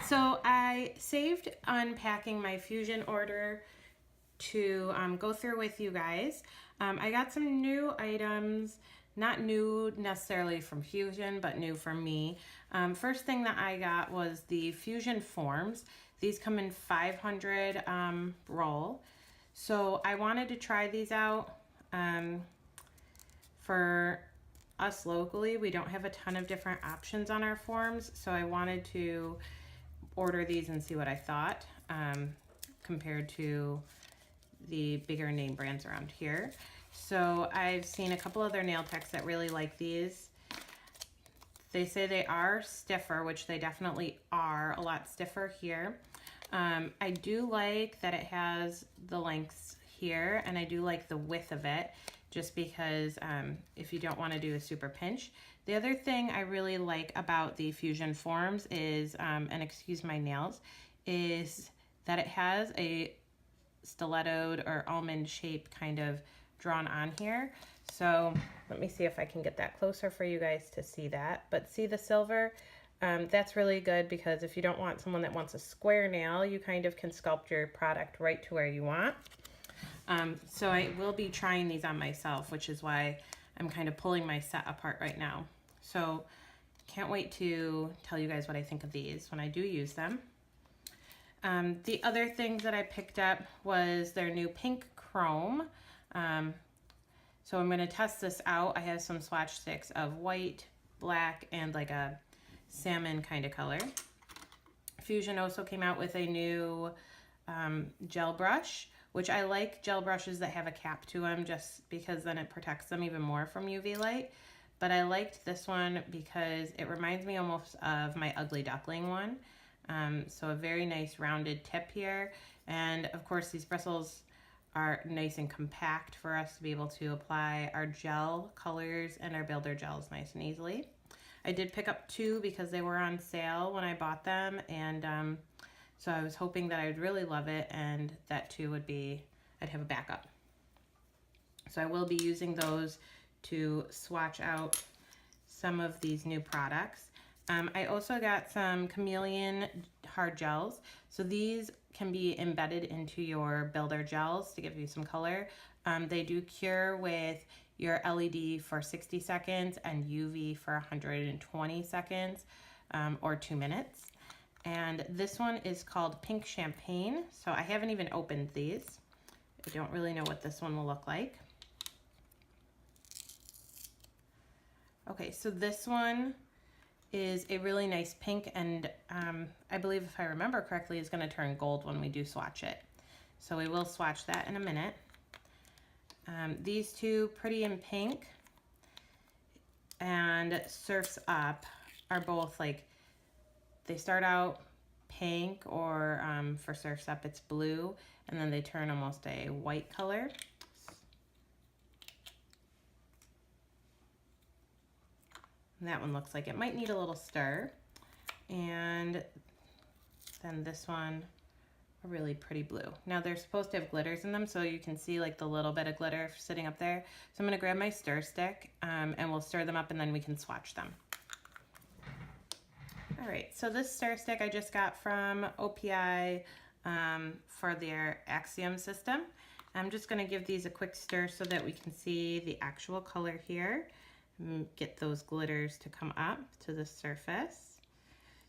So I saved unpacking my Fusion order to go through with you guys. I got some new items, not new necessarily from Fusion, but new from me. First thing that I got was the Fusion forms. These come in 500 roll. So I wanted to try these out. For us locally, we don't have a ton of different options on our forms, so I wanted to order these and see what I thought compared to the bigger name brands around here. So I've seen a couple other nail techs that really like these. They say they are stiffer, which they definitely are, a lot stiffer here. I do like that it has the lengths here, and I do like the width of it, just because if you don't want to do a super pinch. The other thing I really like about the Fusion forms is, and excuse my nails, is that it has a stilettoed or almond shape kind of drawn on here. So let me see if I can get that closer for you guys to see that. But see the silver? That's really good, because if you don't want someone that wants a square nail, you kind of can sculpt your product right to where you want. So I will be trying these on myself, which is why I'm kind of pulling my set apart right now. So can't wait to tell you guys what I think of these when I do use them. The other things that I picked up was their new pink chrome. So I'm going to test this out. I have some swatch sticks of white, black, and like a salmon kind of color. Fusion also came out with a new gel brush, which I like gel brushes that have a cap to them, just because then it protects them even more from UV light. But I liked this one because it reminds me almost of my Ugly Duckling one. So a very nice rounded tip here. And of course these bristles are nice and compact for us to be able to apply our gel colors and our builder gels nice and easily. I did pick up two because they were on sale when I bought them, and so I was hoping that I would really love it, and that too would be, I'd have a backup. So I will be using those to swatch out some of these new products. I also got some chameleon hard gels. So these can be embedded into your builder gels to give you some color. They do cure with your LED for 60 seconds and UV for 120 seconds or 2 minutes. And this one is called Pink Champagne. So I haven't even opened these. I don't really know what this one will look like. Okay, so this one is a really nice pink, and I believe, if I remember correctly, is going to turn gold when we do swatch it. So we will swatch that in a minute. These two, Pretty in Pink and Surf's Up, are both like, they start out pink, or for Surf's Up it's blue, and then they turn almost a white color. And that one looks like it might need a little stir. And then this one, a really pretty blue. Now they're supposed to have glitters in them, so you can see like the little bit of glitter sitting up there. So I'm gonna grab my stir stick and we'll stir them up, and then we can swatch them. All right, so this stir stick I just got from OPI for their Axiom system. I'm just gonna give these a quick stir so that we can see the actual color here. Get those glitters to come up to the surface.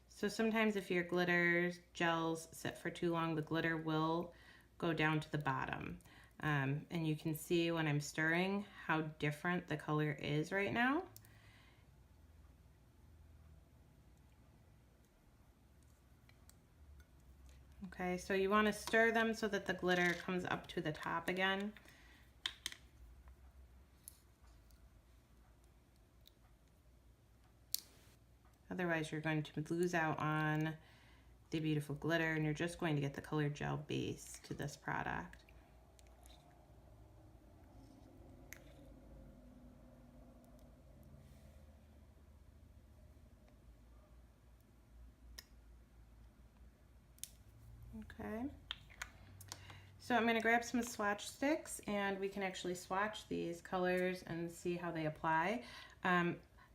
So sometimes if your glitter gels sit for too long, the glitter will go down to the bottom. And you can see when I'm stirring how different the color is right now. Okay, so you want to stir them so that the glitter comes up to the top again. Otherwise, you're going to lose out on the beautiful glitter, and you're just going to get the colored gel base to this product. Okay. So I'm going to grab some swatch sticks, and we can actually swatch these colors and see how they apply.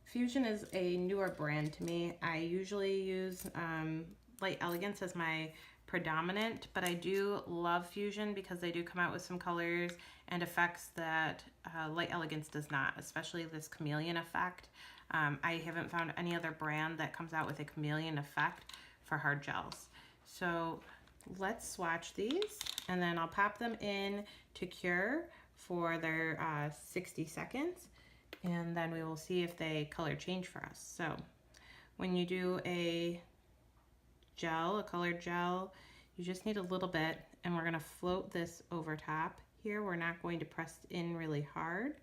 Fusion is a newer brand to me. I usually use Light Elegance as my predominant, but I do love Fusion because they do come out with some colors and effects that Light Elegance does not, especially this chameleon effect. I haven't found any other brand that comes out with a chameleon effect for hard gels. So let's swatch these, and then I'll pop them in to cure for their 60 seconds, and then we will see if they color change for us. So when you do a gel, a colored gel, you just need a little bit, and we're gonna float this over top here. We're not going to press in really hard.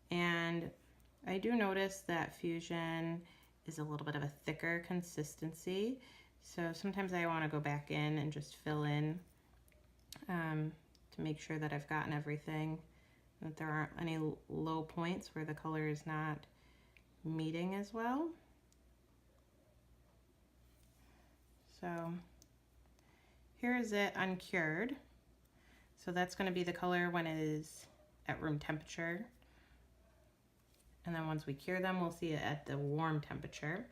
And I do notice that Fusion is a little bit of a thicker consistency. So sometimes I wanna go back in and just fill in to make sure that I've gotten everything, that there aren't any low points where the color is not meeting as well. So here is it uncured. So that's going to be the color when it is at room temperature. And then once we cure them, we'll see it at the warm temperature.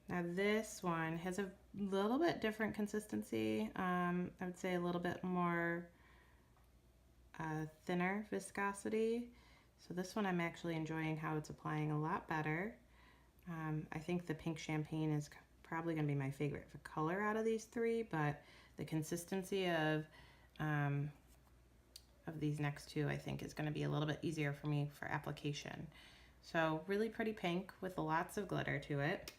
Now this one has a little bit different consistency. I would say a little bit more thinner viscosity. So this one I'm actually enjoying how it's applying a lot better. I think the pink champagne is probably going to be my favorite for color out of these three, but the consistency of these next two I think is going to be a little bit easier for me for application. So really pretty pink with lots of glitter to it,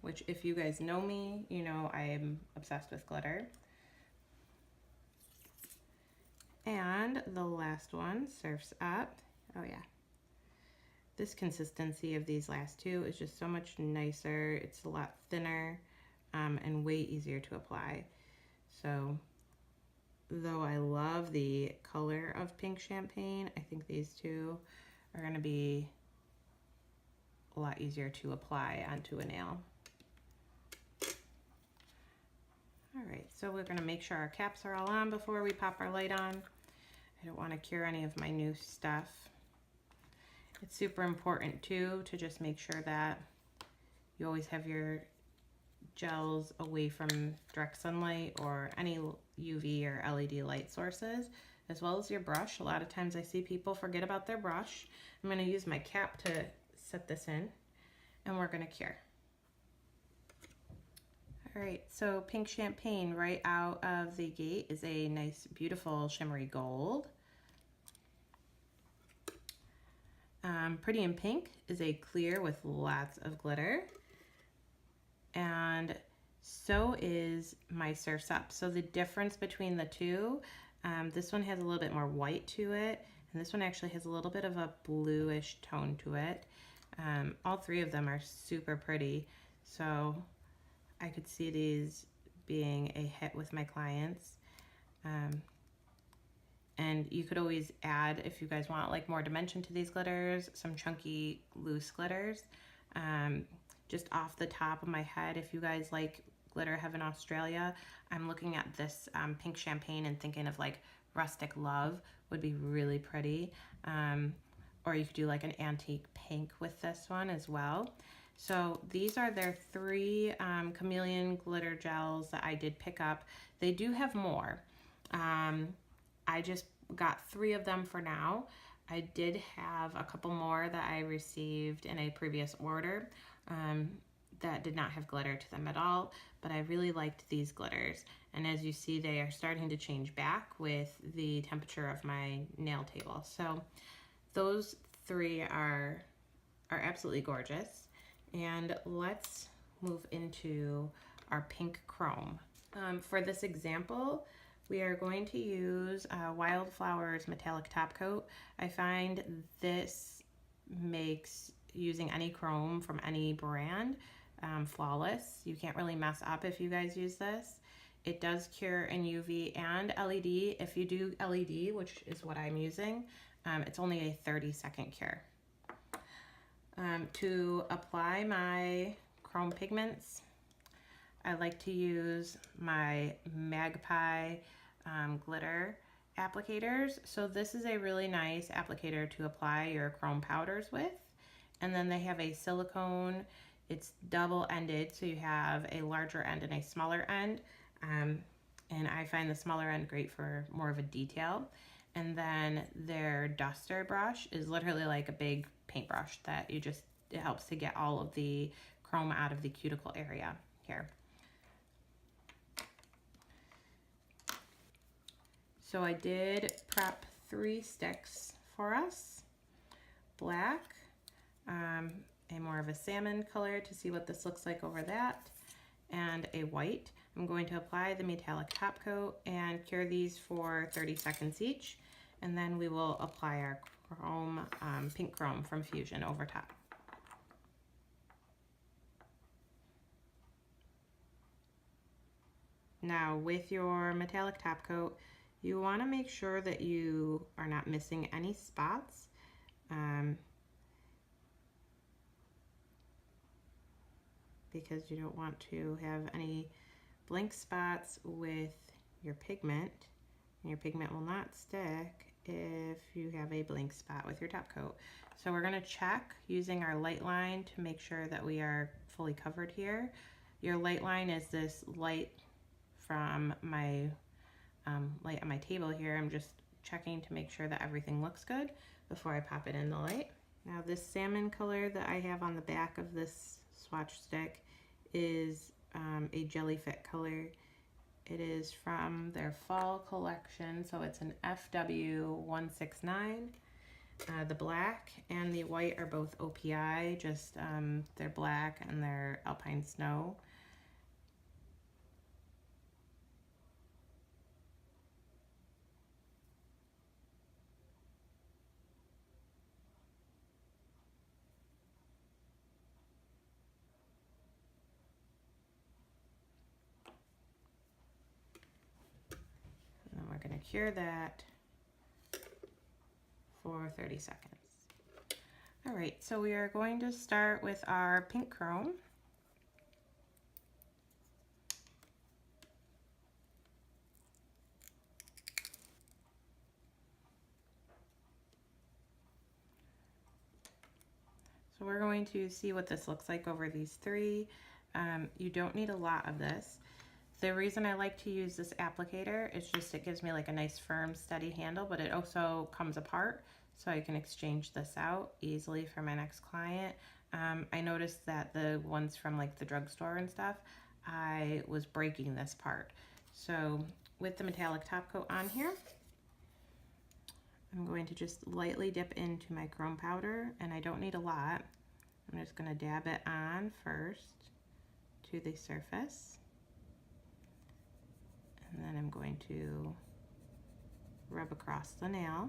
which if you guys know me, you know I am obsessed with glitter. And the last one, Surf's Up. Oh yeah. This consistency of these last two is just so much nicer. It's a lot thinner and way easier to apply. So though I love the color of pink champagne, I think these two are going to be a lot easier to apply onto a nail. All right, so we're going to make sure our caps are all on before we pop our light on. I don't want to cure any of my new stuff. It's super important too to just make sure that you always have your gels away from direct sunlight or any UV or LED light sources, as well as your brush. A lot of times I see people forget about their brush. I'm going to use my cap to set this in, and we're going to cure. All right, so pink champagne right out of the gate is a nice, beautiful shimmery gold. Pretty in Pink is a clear with lots of glitter. And so is my Surf's Up. So the difference between the two, this one has a little bit more white to it, and this one actually has a little bit of a bluish tone to it. All three of them are super pretty. So I could see these being a hit with my clients. And you could always add, if you guys want like more dimension to these glitters, some chunky loose glitters. Just off the top of my head, if you guys like Glitter Heaven Australia, I'm looking at this pink champagne and thinking of like Rustic Love would be really pretty. Or you could do like an antique pink with this one as well. So these are their three chameleon glitter gels that I did pick up. They do have more. I just got 3 of them for now. I did have a couple more that I received in a previous order that did not have glitter to them at all, but I really liked these glitters. And as you see, they are starting to change back with the temperature of my nail table. So those 3 are absolutely gorgeous. And let's move into our pink chrome. For this example, we are going to use Wildflowers Metallic Top Coat. I find this makes using any chrome from any brand flawless. You can't really mess up if you guys use this. It does cure in UV and LED. If you do LED, which is what I'm using, it's only a 30-second cure. To apply my chrome pigments, I like to use my Magpie glitter applicators. So this is a really nice applicator to apply your chrome powders with. And then they have a silicone, it's double-ended, so you have a larger end and a smaller end. And I find the smaller end great for more of a detail. And then their duster brush is literally like a big paintbrush that it helps to get all of the chrome out of the cuticle area here. So I did prep 3 sticks for us. Black, a more of a salmon color to see what this looks like over that, and a white. I'm going to apply the metallic top coat and cure these for 30 seconds each, and then we will apply our chrome, pink chrome from Fuzion over top. Now with your metallic top coat, you want to make sure that you are not missing any spots. Because you don't want to have any blank spots with your pigment. And your pigment will not stick if you have a blank spot with your top coat. So we're going to check using our light line to make sure that we are fully covered here. Your light line is this light from my light on my table here. I'm just checking to make sure that everything looks good before I pop it in the light. Now this salmon color that I have on the back of this swatch stick is a jellyfit color. It is from their fall collection, so it's an FW169. The black and the white are both OPI, just they're black and they're alpine snow. Going to cure that for 30 seconds. All right, so we are going to start with our pink chrome. So we're going to see what this looks like over these 3. You don't need a lot of this. The reason I like to use this applicator is just it gives me like a nice firm steady handle, but it also comes apart so I can exchange this out easily for my next client. I noticed that the ones from like the drugstore and stuff, I was breaking this part. So with the metallic top coat on here, I'm going to just lightly dip into my chrome powder, and I don't need a lot. I'm just going to dab it on first to the surface. And then I'm going to rub across the nail.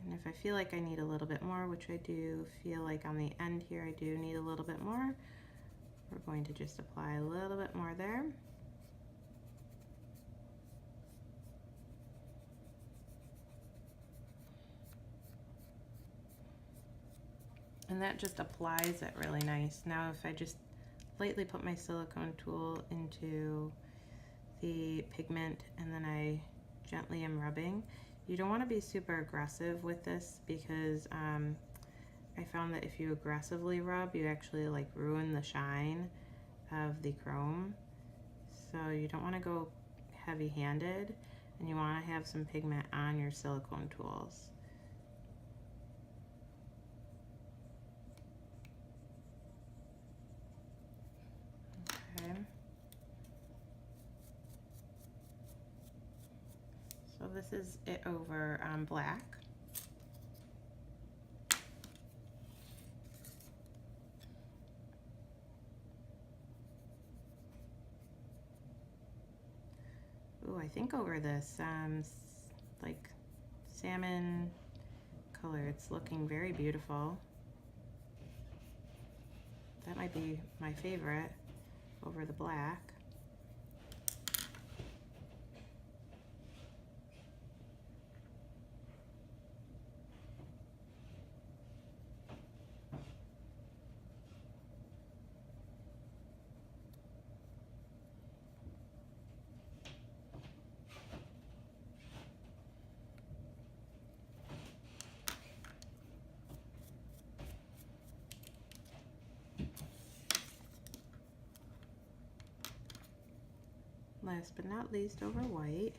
And if I feel like I need a little bit more, which I do feel like on the end here I do need a little bit more, we're going to just apply a little bit more there. And that just applies it really nice. Now if I just lightly put my silicone tool into the pigment and then I gently am rubbing. You don't want to be super aggressive with this because I found that if you aggressively rub, you actually like ruin the shine of the chrome. So you don't want to go heavy-handed, and you want to have some pigment on your silicone tools. Okay. So this is it over black. Ooh, I think over this like salmon color, it's looking very beautiful. That might be my favorite over the black. last but not least, over white.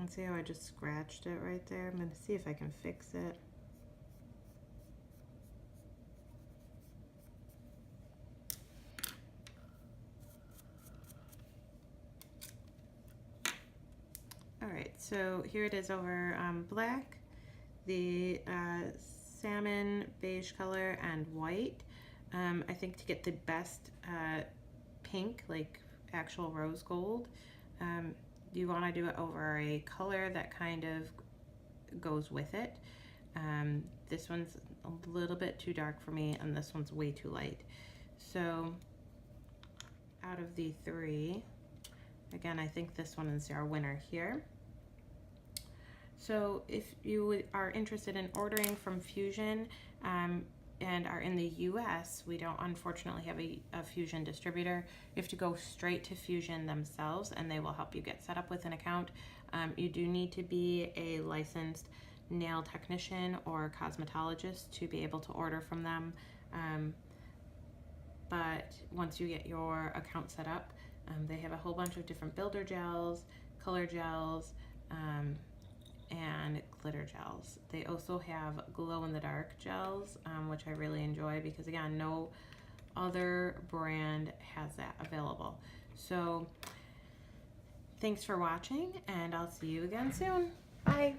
And see how I just scratched it right there? I'm going to see if I can fix it. Alright, so here it is over black, the salmon, beige color, and white. I think to get the best pink, like actual rose gold, you want to do it over a color that kind of goes with it. This one's a little bit too dark for me, and this one's way too light. So out of the three, again, I think this one is our winner here. So if you are interested in ordering from Fuzion and are in the US, we don't unfortunately have a Fuzion distributor. You have to go straight to Fuzion themselves and they will help you get set up with an account. You do need to be a licensed nail technician or cosmetologist to be able to order from them. But once you get your account set up, they have a whole bunch of different builder gels, color gels, and glitter gels. They also have glow-in-the-dark gels, which I really enjoy because, again, no other brand has that available. So thanks for watching, and I'll see you again soon. Bye.